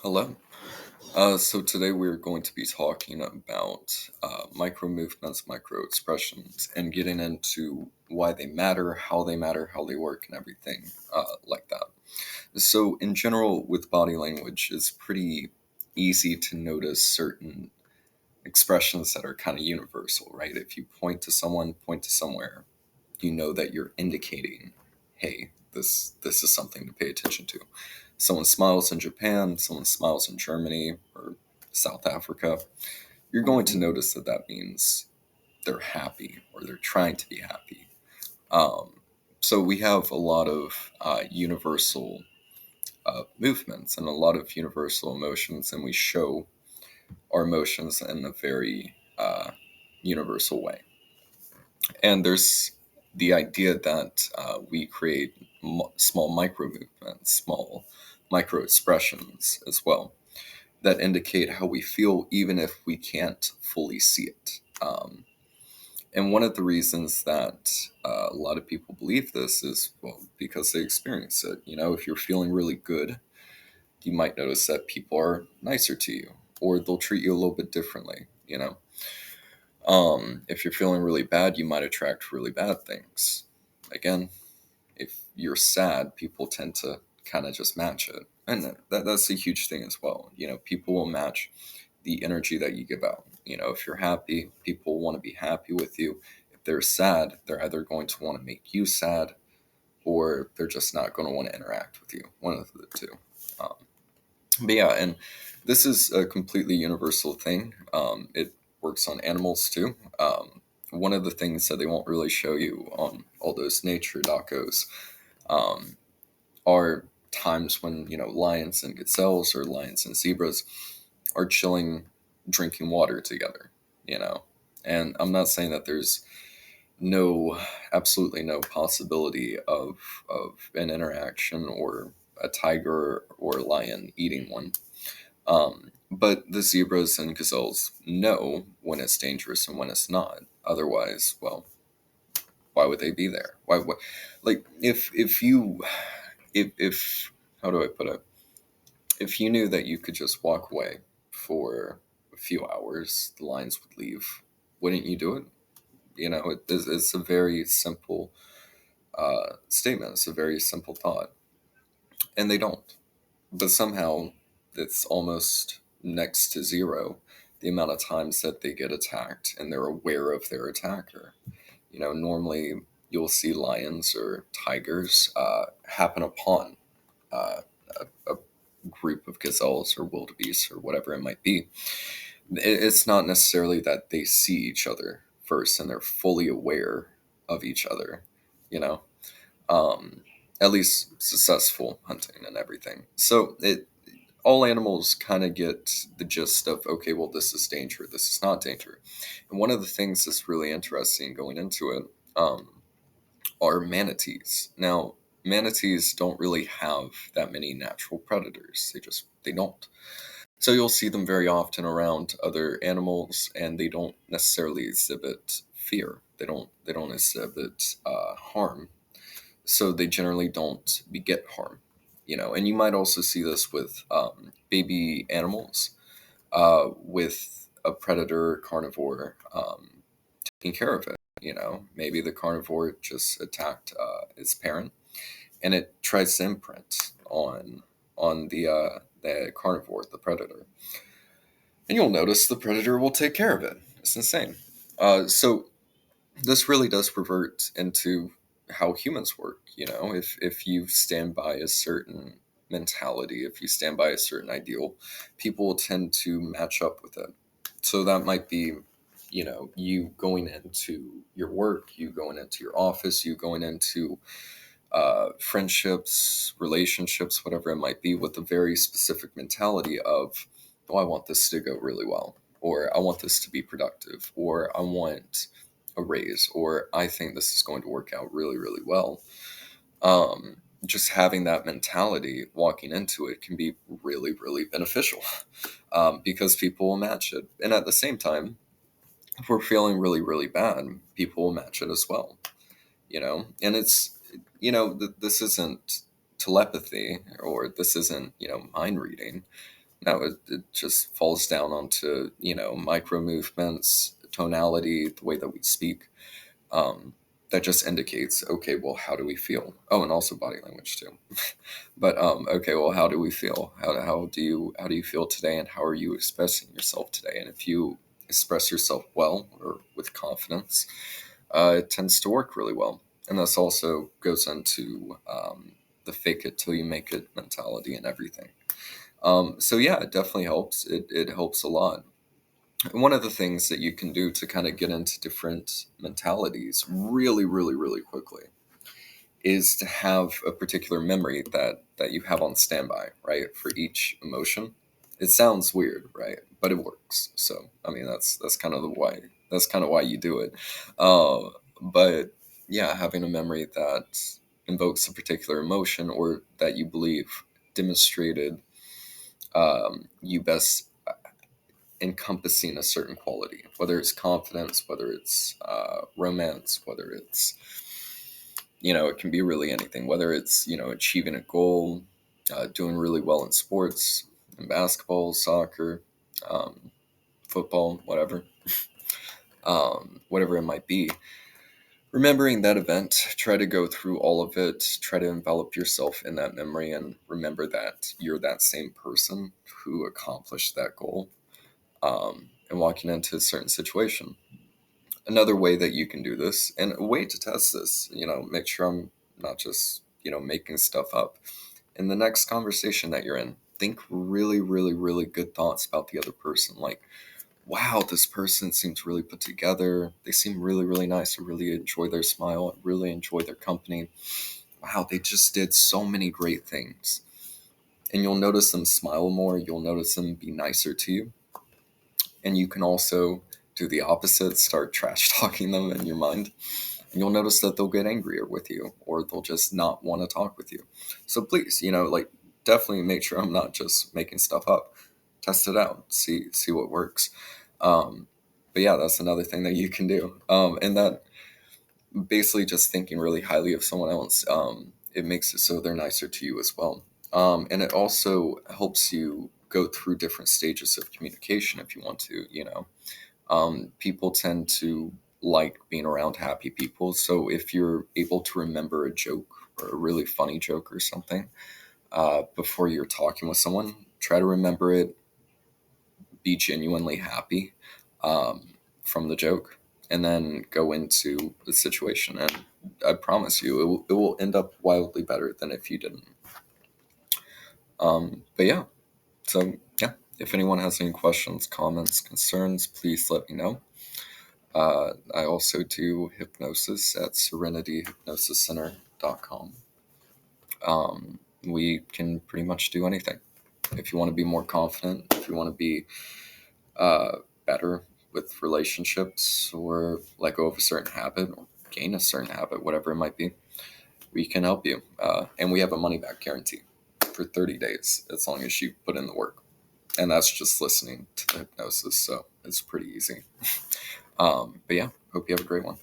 Hello. So today we're going to be talking about micro movements, micro expressions, and getting into why they matter, how they work, and everything like that. So, in general, with body language, it's pretty easy to notice certain expressions that are kind of universal, right? If you point to someone, point to somewhere, you know that you're indicating, hey, this is something to pay attention to. Someone smiles in Japan, someone smiles in Germany or South Africa, you're going to notice that that means they're happy or they're trying to be happy. Um, so we have a lot of universal movements and a lot of universal emotions, and we show our emotions in a very universal way. And there's the idea that we create small micro movements, small micro expressions as well that indicate how we feel, even if we can't fully see it. And one of the reasons that a lot of people believe this is, well, because they experience it. You know, if you're feeling really good, you might notice that people are nicer to you, or they'll treat you a little bit differently. If you're feeling really bad, you might attract really bad things. Again, if you're sad, people tend to kind of just match it. And that's a huge thing as well. You know, people will match the energy that you give out. You know, if you're happy, people want to be happy with you. If they're sad, they're either going to want to make you sad or they're just not going to want to interact with you. One of the two. Um, but yeah, and this is a completely universal thing. It works on animals too. One of the things that they won't really show you on all those nature docos um, are times when lions and gazelles or lions and zebras are chilling, drinking water together. You know, and I'm not saying that there's no, absolutely no possibility of an interaction or a tiger or a lion eating one. But the zebras and gazelles know when it's dangerous and when it's not. Otherwise, well, why would they be there? Why like if you if how do I put it? If you knew that you could just walk away for a few hours, the lions would leave. Wouldn't you do it? It's a very simple statement. It's a very simple thought, and they don't. But somehow, it's almost next to zero the amount of times that they get attacked, and they're aware of their attacker. Normally you'll see lions or tigers happen upon uh, a group of gazelles or wildebeest or whatever it might be. It's not necessarily that they see each other first and they're fully aware of each other, you know, um, at least successful hunting and everything. So all animals kind of get the gist of, okay, well, this is danger, this is not danger. And one of the things that's really interesting going into it are manatees. Now, manatees don't really have that many natural predators. They don't. So you'll see them very often around other animals, and they don't necessarily exhibit fear. They don't exhibit harm. So they generally don't beget harm. And you might also see this with baby animals, with a predator carnivore taking care of it. Maybe the carnivore just attacked its parent, and it tries to imprint on the carnivore, the predator, and you'll notice the predator will take care of it. It's insane. So this really does revert into how humans work. If you stand by a certain mentality, if you stand by a certain ideal, people will tend to match up with it. So that might be, you going into your work, you going into your office, you going into friendships, relationships, whatever it might be, with a very specific mentality of, oh, I want this to go really well, or I want this to be productive, or I want a raise, or I think this is going to work out really, really well. Just having that mentality walking into it can be really, really beneficial because people will match it. And at the same time, if we're feeling really, really bad, people will match it as well. And it's, this isn't telepathy, or this isn't, mind reading. No, it just falls down onto, micro movements, tonality, the way that we speak. Um, that just indicates, okay, well, how do we feel? Oh, and also body language too. But okay, well, how do we feel? How do you feel today, and how are you expressing yourself today? And if you express yourself well or with confidence, it tends to work really well. And this also goes into the fake it till you make it mentality and everything. So yeah, it definitely helps. It helps a lot. And one of the things that you can do to kind of get into different mentalities really, really, really quickly is to have a particular memory that you have on standby, right, for each emotion. It sounds weird, right, but it works. So I mean, that's kind of why you do it. But yeah, having a memory that invokes a particular emotion or that you believe demonstrated you best encompassing a certain quality, whether it's confidence, whether it's romance, whether it's, it can be really anything, whether it's, achieving a goal, doing really well in sports, in basketball, soccer, um, football, whatever it might be. Remembering that event, try to go through all of it, try to envelop yourself in that memory, and remember that you're that same person who accomplished that goal, and walking into a certain situation. Another way that you can do this, and a way to test this, make sure I'm not just, making stuff up. In the next conversation that you're in, think really, really, really good thoughts about the other person. Like, wow, this person seems really put together. They seem really, really nice. I really enjoy their smile. I really enjoy their company. Wow, they just did so many great things. And you'll notice them smile more. You'll notice them be nicer to you. And you can also do the opposite, start trash talking them in your mind. And you'll notice that they'll get angrier with you or they'll just not want to talk with you. So please, definitely make sure I'm not just making stuff up. Test it out, see what works. Um, but yeah, that's another thing that you can do. And that basically just thinking really highly of someone else, it makes it so they're nicer to you as well. And it also helps you go through different stages of communication if you want to, people tend to like being around happy people. So if you're able to remember a joke or a really funny joke or something before you're talking with someone, try to remember it, be genuinely happy from the joke, and then go into the situation. And I promise you, it will end up wildly better than if you didn't. But yeah, so yeah, if anyone has any questions, comments, concerns, please let me know. I also do hypnosis at serenityhypnosiscenter.com. We can pretty much do anything. If you want to be more confident, if you want to be better with relationships or let go of a certain habit or gain a certain habit, whatever it might be, we can help you. And we have a money back guarantee for 30 days as long as you put in the work. And that's just listening to the hypnosis. So it's pretty easy. But yeah, hope you have a great one.